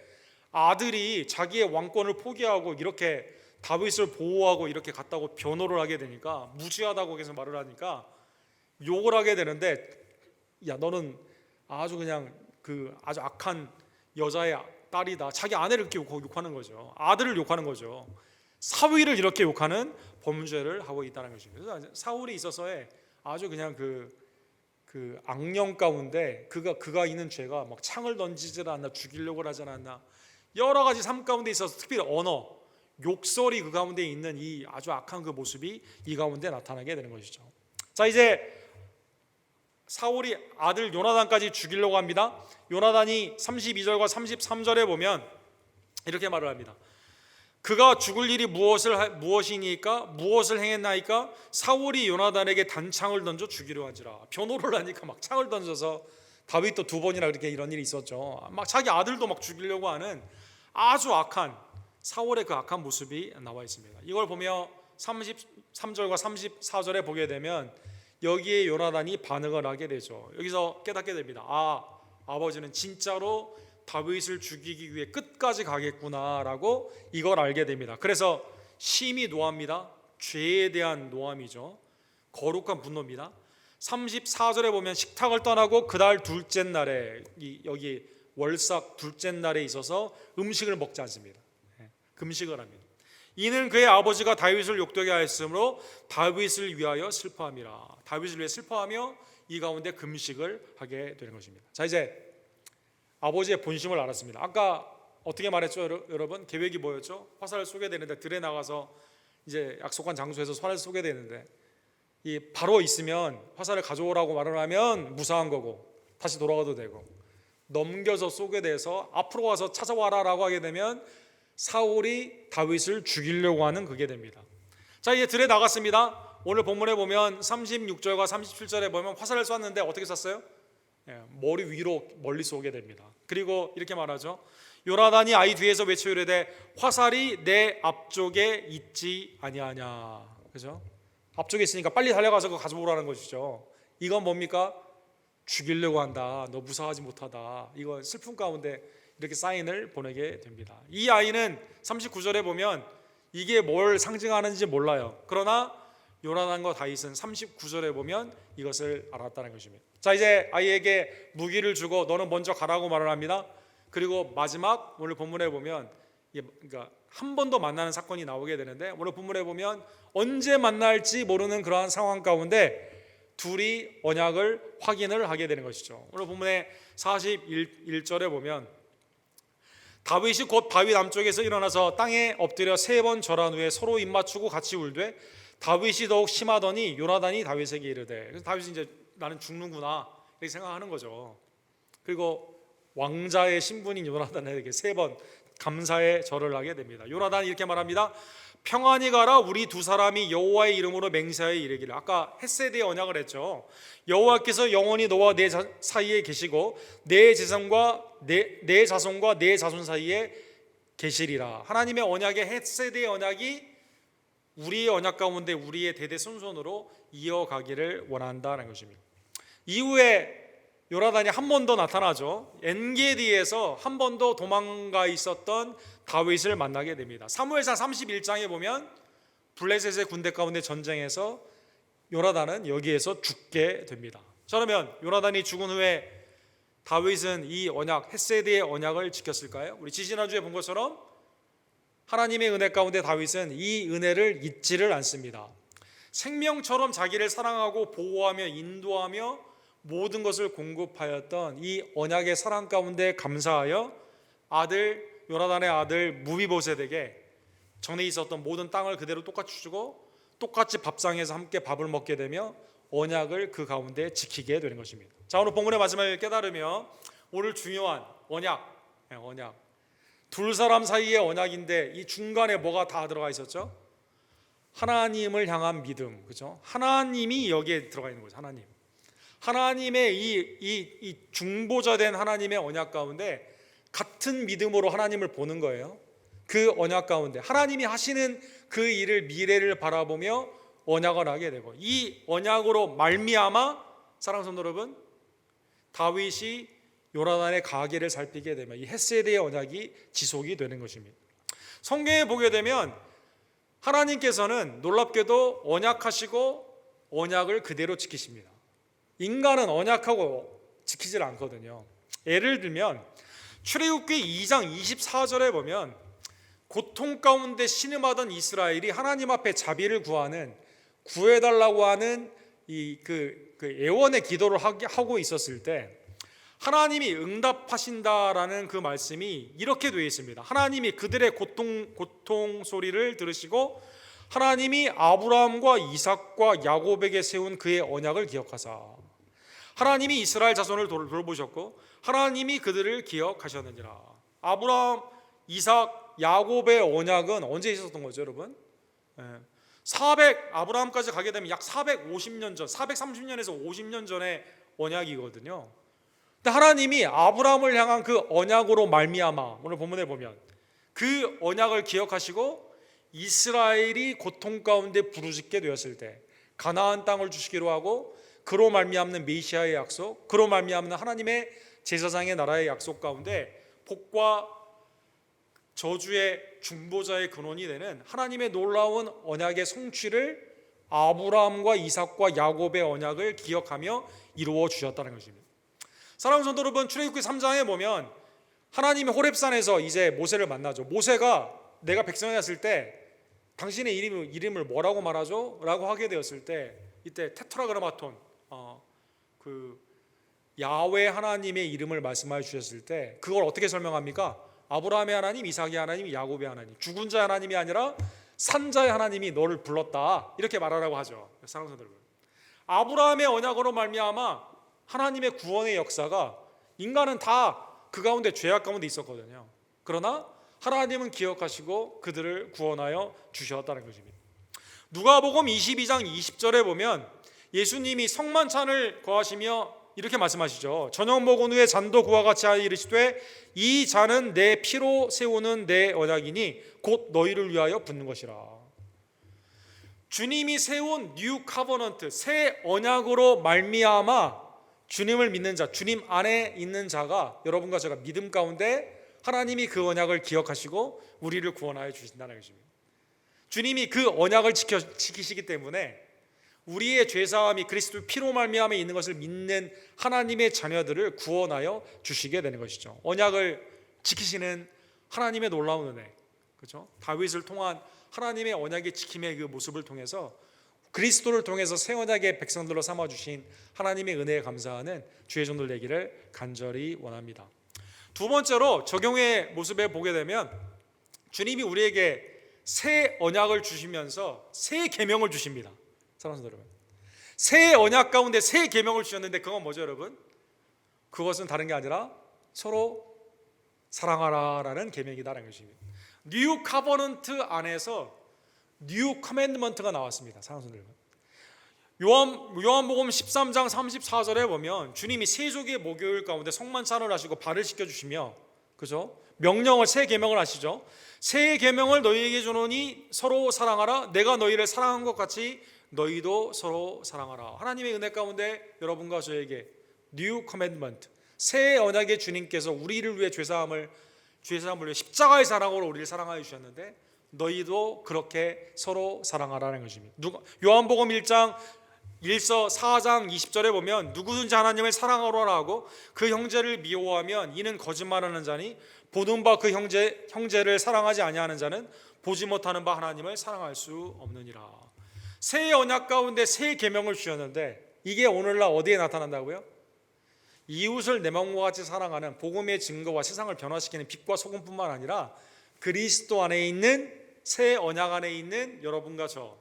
아들이 자기의 왕권을 포기하고 이렇게 다윗을 보호하고 이렇게 갔다고 변호를 하게 되니까, 무지하다고 계속 말을 하니까 욕을 하게 되는데, 야 너는 아주 그냥 아주 악한 여자의 딸이다. 자기 아내를 이렇게 욕하는 거죠. 아들을 욕하는 거죠. 사위를 이렇게 욕하는 범죄를 하고 있다는 것입니다. 그래서 사울이 있어서의 아주 그냥 그 악령 가운데 그가 있는 죄가 막 창을 던지질 않나, 죽이려고 하지 않았나, 여러 가지 삶 가운데 있어서 특별히 언어, 욕설이 그 가운데 있는 이 아주 악한 그 모습이 이 가운데 나타나게 되는 것이죠. 자, 이제 사울이 아들 요나단까지 죽이려고 합니다. 요나단이 32절과 33절에 보면 이렇게 말을 합니다. 그가 죽을 일이 무엇이니까 무엇을 행했나이까 사울이 요나단에게 단창을 던져 죽이려 하지라. 변호를 하니까 막 창을 던져서 다윗도 두 번이나 그렇게 이런 일이 있었죠. 막 자기 아들도 막 죽이려고 하는 아주 악한 사울의 그 악한 모습이 나와 있습니다. 이걸 보며 33절과 34절에 보게 되면 여기에 요나단이 반응을 하게 되죠. 여기서 깨닫게 됩니다. 아버지는 진짜로 다윗을 죽이기 위해 끝까지 가겠구나라고 이걸 알게 됩니다. 그래서 심히 노합니다. 죄에 대한 노함이죠. 거룩한 분노입니다. 34절에 보면 식탁을 떠나고 그달 둘째 날에, 여기 월삭 둘째 날에 있어서 음식을 먹지 않습니다. 금식을 합니다. 이는 그의 아버지가 다윗을 욕되게 하였으므로 다윗을 위하여 슬퍼함이라. 다윗을 위해 슬퍼하며 이 가운데 금식을 하게 되는 것입니다. 자, 이제 아버지의 본심을 알았습니다. 아까 어떻게 말했죠, 여러분? 계획이 뭐였죠? 화살을 쏘게 되는데 들에 나가서 이제 약속한 장소에서 화살을 쏘게 되는데 이 바로 있으면 화살을 가져오라고 말을 하면 무사한 거고 다시 돌아가도 되고, 넘겨서 쏘게 돼서 앞으로 와서 찾아와라라고 하게 되면 사울이 다윗을 죽이려고 하는 그게 됩니다. 자, 이제 들에 나갔습니다. 오늘 본문에 보면 36절과 37절에 보면 화살을 쐈는데 어떻게 쐈어요? 머리 위로 멀리 쏘게 됩니다. 그리고 이렇게 말하죠. 요나단이 아이 뒤에서 외쳐 이르되 화살이 내 앞쪽에 있지 아니하냐. 그죠? 앞쪽에 있으니까 빨리 달려가서 그거 가져오라는 것이죠. 이건 뭡니까? 죽이려고 한다. 너 무사하지 못하다. 이건 슬픔 가운데 이렇게 사인을 보내게 됩니다. 이 아이는 39절에 보면 이게 뭘 상징하는지 몰라요. 그러나 요나단과 다윗은 39절에 보면 이것을 알았다는 것입니다. 자, 이제 아이에게 무기를 주고 너는 먼저 가라고 말을 합니다. 그리고 마지막 오늘 본문에 보면 그러니까 한 번 더 만나는 사건이 나오게 되는데, 오늘 본문에 보면 언제 만날지 모르는 그러한 상황 가운데 둘이 언약을 확인을 하게 되는 것이죠. 오늘 본문의 41절에 보면 다윗이 곧 바위 남쪽에서 일어나서 땅에 엎드려 3번 절한 후에 서로 입맞추고 같이 울되 다윗이 더욱 심하더니 요나단이 다윗에게 이르되. 그래서 다윗이 이제 나는 죽는구나 이렇게 생각하는 거죠. 그리고 왕자의 신분인 요나단에게 3번 감사의 절을 하게 됩니다. 요나단이 이렇게 말합니다. 평안히 가라. 우리 두 사람이 여호와의 이름으로 맹세하여 이르기를. 아까 헷세대의 언약을 했죠. 여호와께서 영원히 너와 내 사이에 계시고 내 자손과 내 자손 사이에 계시리라. 하나님의 언약의 헷세대의 언약이 우리의 언약 가운데 우리의 대대손손으로 이어가기를 원한다는 것입니다. 이후에 요나단이 한 번 더 나타나죠. 엔게디에서 한 번 더 도망가 있었던 다윗을 만나게 됩니다. 사무엘상 31장에 보면 블레셋의 군대 가운데 전쟁에서 요나단은 여기에서 죽게 됩니다. 자, 그러면 요나단이 죽은 후에 다윗은 이 언약, 헷세대의 언약을 지켰을까요? 우리 지지난주에 본 것처럼 하나님의 은혜 가운데 다윗은 이 은혜를 잊지를 않습니다. 생명처럼 자기를 사랑하고 보호하며 인도하며 모든 것을 공급하였던 이 언약의 사랑 가운데 감사하여 요나단의 아들 무비보셋에게 전에 있었던 모든 땅을 그대로 똑같이 주고 똑같이 밥상에서 함께 밥을 먹게 되며 언약을 그 가운데 지키게 되는 것입니다. 자, 오늘 본문의 마지막을 깨달으며 오늘 중요한 언약 두 사람 사이의 언약인데 이 중간에 뭐가 다 들어가 있었죠? 하나님을 향한 믿음, 그죠? 하나님이 여기에 들어가 있는 거죠. 하나님의 이 중보자된 하나님의 언약 가운데 같은 믿음으로 하나님을 보는 거예요. 그 언약 가운데 하나님이 하시는 그 일을 미래를 바라보며 언약을 하게 되고, 이 언약으로 말미암아 사랑하는 성도 여러분, 다윗이 요나단의 가계를 살피게 되면 이 헷세대의 언약이 지속이 되는 것입니다. 성경에 보게 되면 하나님께서는 놀랍게도 언약하시고 언약을 그대로 지키십니다. 인간은 언약하고 지키질 않거든요. 예를 들면 출애굽기 2장 24절에 보면 고통 가운데 신음하던 이스라엘이 하나님 앞에 자비를 구해달라고 하는 그 애원의 기도를 하고 있었을 때 하나님이 응답하신다라는 그 말씀이 이렇게 되어 있습니다. 하나님이 그들의 고통 소리를 들으시고 하나님이 아브라함과 이삭과 야곱에게 세운 그의 언약을 기억하사 하나님이 이스라엘 자손을 돌보셨고 하나님이 그들을 기억하셨느니라. 아브라함, 이삭, 야곱의 언약은 언제 있었던 거죠, 여러분? 아브라함까지 가게 되면 약 450년 전, 430년에서 50년 전의 언약이거든요. 근데 하나님이 아브라함을 향한 그 언약으로 말미암아, 오늘 본문에 보면 그 언약을 기억하시고 이스라엘이 고통 가운데 부르짖게 되었을 때 가나안 땅을 주시기로 하고, 그로 말미암는 메시아의 약속, 그로 말미암는 하나님의 제사장의 나라의 약속 가운데 복과 저주의 중보자의 근원이 되는 하나님의 놀라운 언약의 성취를 아브라함과 이삭과 야곱의 언약을 기억하며 이루어 주셨다는 것입니다. 사랑하는 성도 여러분, 출애굽기 3장에 보면 하나님이 호렙산에서 이제 모세를 만나죠. 모세가 내가 백성이었을 때 당신의 이름을 뭐라고 말하죠? 라고 하게 되었을 때, 이때 테트라그라마톤, 그 야훼 하나님의 이름을 말씀해 주셨을 때 그걸 어떻게 설명합니까? 아브라함의 하나님, 이삭의 하나님, 야곱의 하나님, 죽은 자의 하나님이 아니라 산자의 하나님이 너를 불렀다, 이렇게 말하라고 하죠. 사랑하는 성도 여러분, 아브라함의 언약으로 말미암아 하나님의 구원의 역사가, 인간은 다 그 가운데 죄악 가운데 있었거든요. 그러나 하나님은 기억하시고 그들을 구원하여 주셨다는 것입니다. 누가복음 22장 20절에 보면 예수님이 성만찬을 거하시며 이렇게 말씀하시죠. 저녁 먹은 후에 잔도 그와 같이 하여 이르시되 이 잔은 내 피로 세우는 내 언약이니 곧 너희를 위하여 붓는 것이라. 주님이 세운 뉴 카버넌트, 새 언약으로 말미암아 주님을 믿는 자, 주님 안에 있는 자가, 여러분과 제가 믿음 가운데 하나님이 그 언약을 기억하시고 우리를 구원하여 주신다는 것입니다. 주님이 그 언약을 지키시기 때문에 우리의 죄사함이 그리스도 피로 말미암아 있는 것을 믿는 하나님의 자녀들을 구원하여 주시게 되는 것이죠. 언약을 지키시는 하나님의 놀라운 은혜, 그렇죠? 다윗을 통한 하나님의 언약의 지킴의 그 모습을 통해서 그리스도를 통해서 새 언약의 백성들로 삼아 주신 하나님의 은혜에 감사하는 주의 종들 되기를 간절히 원합니다. 두 번째로 적용의 모습에 보게 되면 주님이 우리에게 새 언약을 주시면서 새 계명을 주십니다. 사랑하는 여러분, 새 언약 가운데 새 계명을 주셨는데 그건 뭐죠, 여러분? 그것은 다른 게 아니라 서로 사랑하라라는 계명이다라는 것입니다. 뉴 카버넌트 안에서 뉴 커맨드먼트가 나왔습니다. 사랑하는 여러분, 요한복음 13장 34절에 보면 주님이 세족의 목요일 가운데 성만찬을 하시고 발을 씻겨 주시며, 그죠? 명령을, 새 계명을 하시죠. 새 계명을 너희에게 주노니 서로 사랑하라. 내가 너희를 사랑한 것 같이 너희도 서로 사랑하라. 하나님의 은혜 가운데 여러분과 저에게 뉴 커맨드먼트, 새 언약의 주님께서 우리를 위해 죄사함을 위해 십자가의 사랑으로 우리를 사랑하여 주셨는데 너희도 그렇게 서로 사랑하라는 것입니다. 요한복음 1장 4장 20절에 보면 누구든지 하나님을 사랑하라 하고 그 형제를 미워하면 이는 거짓말하는 자니 보는 바 그 형제를 사랑하지 아니하는 자는 보지 못하는 바 하나님을 사랑할 수 없느니라. 새 언약 가운데 새 계명을 주셨는데 이게 오늘날 어디에 나타난다고요? 이웃을 내 몸과 같이 사랑하는 복음의 증거와 세상을 변화시키는 빛과 소금뿐만 아니라 그리스도 안에 있는 새 언약 안에 있는 여러분과 저,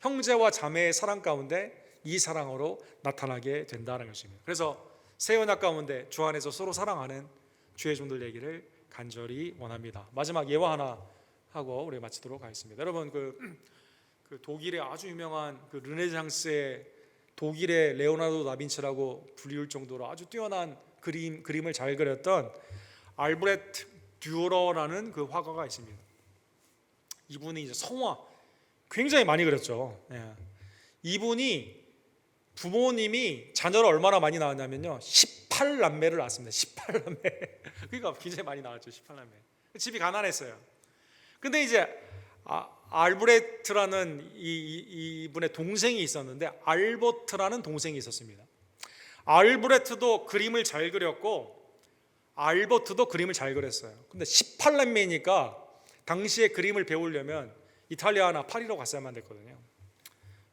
형제와 자매의 사랑 가운데 이 사랑으로 나타나게 된다는 것입니다. 그래서 새 언약 가운데 주 안에서 서로 사랑하는 주의 종들 되기를 간절히 원합니다. 마지막 예화 하나 하고 우리 마치도록 하겠습니다. 여러분, 그 독일의 아주 유명한 그 르네상스의 독일의 레오나르도 다빈치라고 불리울 정도로 아주 뛰어난 그림을 잘 그렸던 알브레트 듀러라는 그 화가가 있습니다. 이분이 이제 성화 굉장히 많이 그렸죠. 이분이 부모님이 자녀를 얼마나 많이 낳았냐면요, 18남매를 낳았습니다. 18남매. 그러니까 굉장히 많이 낳았죠. 18남매. 집이 가난했어요. 근데 이제 알브레트라는 이분의 동생이 있었는데 알버트라는 동생이 있었습니다. 알브레트도 그림을 잘 그렸고 알버트도 그림을 잘 그렸어요. 근데 18남매니까 당시에 그림을 배우려면 이탈리아나 파리로 갔어야만 됐거든요.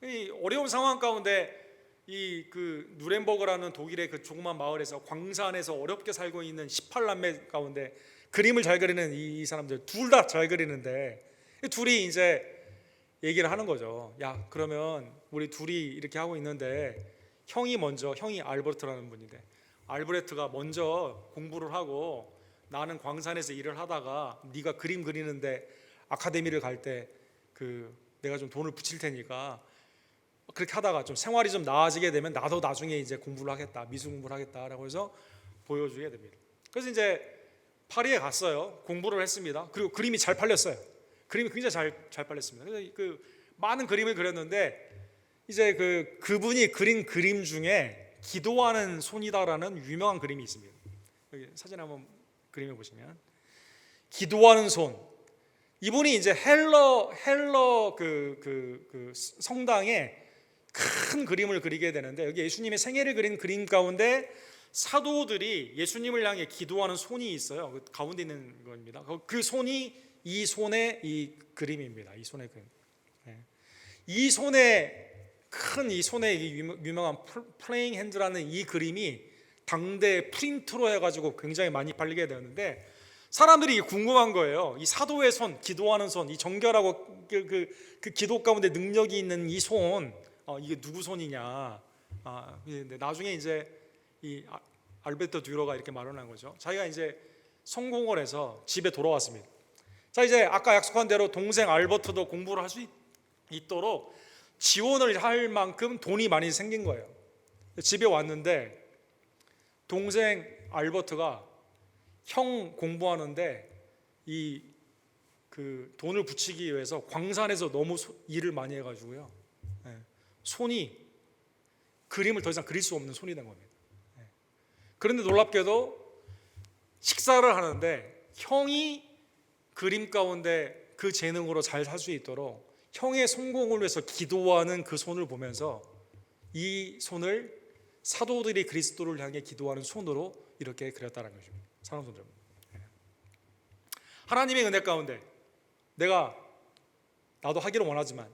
이 어려운 상황 가운데 그 누렌버그라는 독일의 그 조그만 마을에서 광산에서 어렵게 살고 있는 18남매 가운데 그림을 잘 그리는 이 사람들 둘 다 잘 그리는데 둘이 이제 얘기를 하는 거죠. 야, 그러면 우리 둘이 이렇게 하고 있는데 형이 알버트라는 분인데 알브레트가 먼저 공부를 하고 나는 광산에서 일을 하다가 네가 그림 그리는데 아카데미를 갈 때 내가 좀 돈을 붙일 테니까 그렇게 하다가 좀 생활이 좀 나아지게 되면 나도 나중에 이제 공부를 하겠다, 미술 공부를 하겠다라고 해서 보여주게 됩니다. 그래서 이제 파리에 갔어요. 공부를 했습니다. 그리고 그림이 잘 팔렸어요. 그림이 굉장히 잘 팔렸습니다. 그래서 많은 그림을 그렸는데 이제 그분이 그린 그림 중에 기도하는 손이다라는 유명한 그림이 있습니다. 여기 사진 한번 그림을 보시면 기도하는 손. 이분이 이제 헬러 성당에 큰 그림을 그리게 되는데 여기 예수님의 생애를 그린 그림 가운데 사도들이 예수님을 향해 기도하는 손이 있어요. 그 가운데 있는 겁니다. 그 손이 이 손의 이 그림입니다. 이 손의 그림. 이 손에 큰 이 손에 유명한 플레잉 핸드라는 이 그림이 당대 프린트로 해가지고 굉장히 많이 팔리게 되었는데 사람들이 궁금한 거예요. 이 사도의 손, 기도하는 손, 이 정결하고 그 기도 가운데 능력이 있는 이 손, 이게 누구 손이냐? 근데 나중에 이제 이 알베르토 듀러가 이렇게 말을 한 거죠. 자기가 이제 성공을 해서 집에 돌아왔습니다. 자, 이제 아까 약속한 대로 동생 알버트도 공부를 할 수 있도록 지원을 할 만큼 돈이 많이 생긴 거예요. 집에 왔는데 동생 알버트가 형 공부하는데 돈을 붙이기 위해서 광산에서 너무 일을 많이 해가지고요. 손이 그림을 더 이상 그릴 수 없는 손이 된 겁니다. 그런데 놀랍게도 식사를 하는데 형이 그림 가운데 그 재능으로 잘 살 수 있도록 형의 성공을 위해서 기도하는 그 손을 보면서 이 손을 사도들이 그리스도를 향해 기도하는 손으로 이렇게 그렸다는 것입니다. 사랑하는 손들, 하나님의 은혜 가운데 나도 하기를 원하지만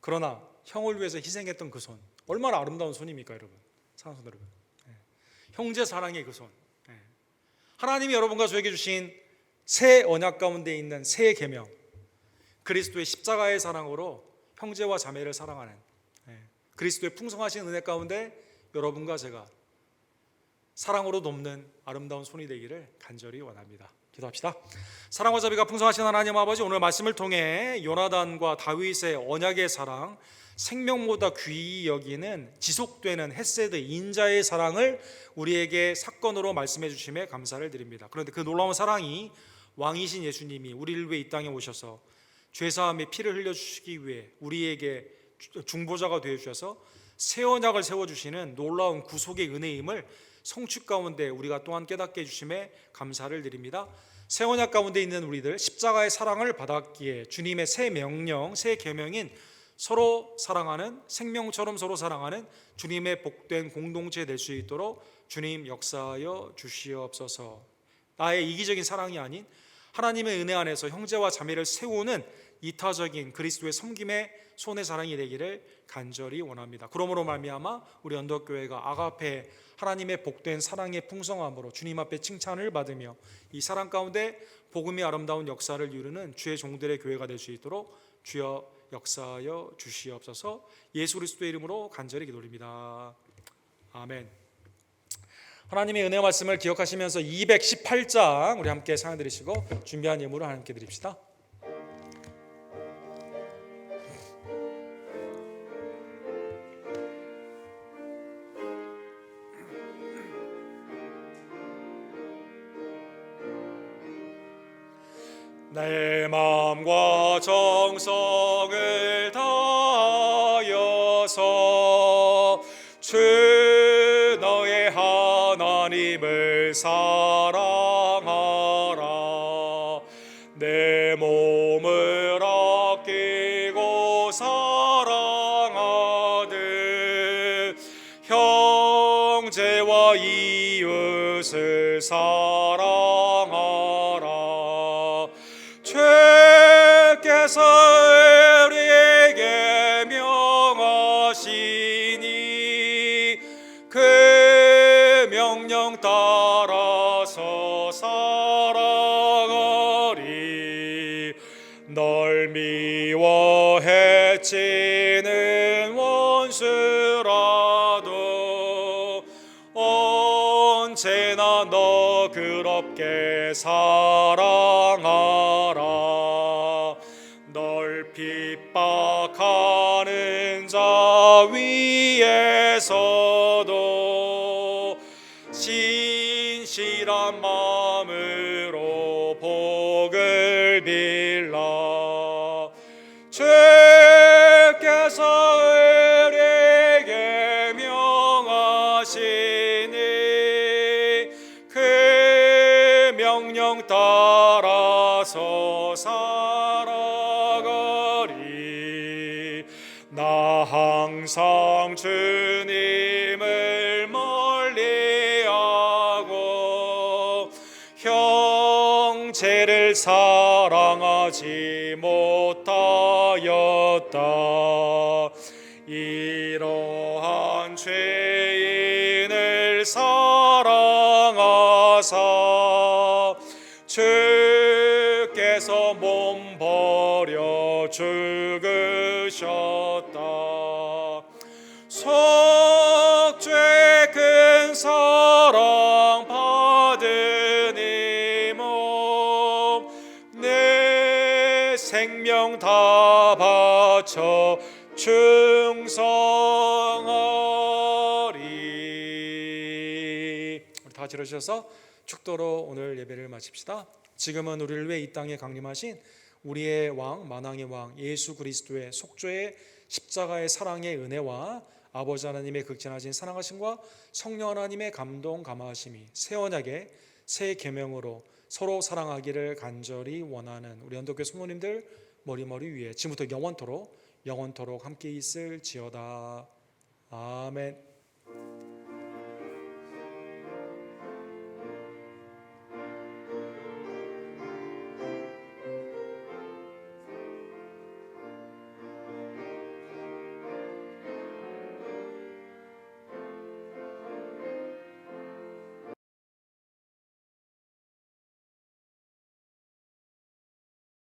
그러나 형을 위해서 희생했던 그 손, 얼마나 아름다운 손입니까, 여러분? 사랑하는 손들, 여러분, 형제 사랑의 그 손, 하나님이 여러분과 저에게 주신 새 언약 가운데 있는 새 계명, 그리스도의 십자가의 사랑으로 형제와 자매를 사랑하는 그리스도의 풍성하신 은혜 가운데 여러분과 제가 사랑으로 돕는 아름다운 손이 되기를 간절히 원합니다. 기도합시다. 사랑과 자비가 풍성하신 하나님 아버지, 오늘 말씀을 통해 요나단과 다윗의 언약의 사랑, 생명보다 귀히 여기는 지속되는 헤세드 인자의 사랑을 우리에게 사건으로 말씀해 주심에 감사를 드립니다. 그런데 그 놀라운 사랑이 왕이신 예수님이 우리를 위해 이 땅에 오셔서 죄사함의 피를 흘려주시기 위해 우리에게 중보자가 되어주셔서 새 언약을 세워주시는 놀라운 구속의 은혜임을 성취 가운데 우리가 또한 깨닫게 해주심에 감사를 드립니다. 새 언약 가운데 있는 우리들 십자가의 사랑을 받았기에 주님의 새 명령, 새 계명인 서로 사랑하는, 생명처럼 서로 사랑하는 주님의 복된 공동체 될 수 있도록 주님 역사하여 주시옵소서. 나의 이기적인 사랑이 아닌 하나님의 은혜 안에서 형제와 자매를 세우는 이타적인 그리스도의 섬김의 손의 사랑이 되기를 간절히 원합니다. 그러므로 말미암아 우리 언덕교회가 아가페 하나님의 복된 사랑의 풍성함으로 주님 앞에 칭찬을 받으며 이 사랑 가운데 복음의 아름다운 역사를 이루는 주의 종들의 교회가 될 수 있도록 주여 역사하여 주시옵소서. 예수 그리스도의 이름으로 간절히 기도드립니다. 아멘. 하나님의 은혜 말씀을 기억하시면서 218장 우리 함께 찬양 드리시고 준비한 예물을 하나님께 드립시다. 내 마음과 정성을 다하여서 주 너의 하나님을 사랑하라. 내 몸을 아끼고 사랑하듯 형제와 이웃을 사랑하라. 주께서 우리에게 명하시니 그 명령 따라서 살아가리. 널 미워 해치는 원수라도 언제나 너 그럽게 위해 사랑하라. 널 핍박하는 자 위에서도 신실한 마음으로 복을 빌라. 주께서 의리게 명하시니 그 명령 따라서 살아가리. 나 항상 주님을 멀리하고 형제를 사랑하지 못하였다. 이러한 죄인을 사랑하사 주께서 몸 버려 죽으셨다. 속죄 큰 사랑 받으니 몸 내 생명 다 바쳐 충성하리. 우리 다 지르셔서 축도로 오늘 예배를 마칩시다. 지금은 우리를 위해 이 땅에 강림하신 우리의 왕 만왕의 왕 예수 그리스도의 속죄의 십자가의 사랑의 은혜와 아버지 하나님의 극진하신 사랑하심과 성령 하나님의 감동 감화하심이 새 언약의 새 계명으로 서로 사랑하기를 간절히 원하는 우리 언덕교회 성도님들 머리 위에 지금부터 영원토록 함께 있을지어다. 아멘.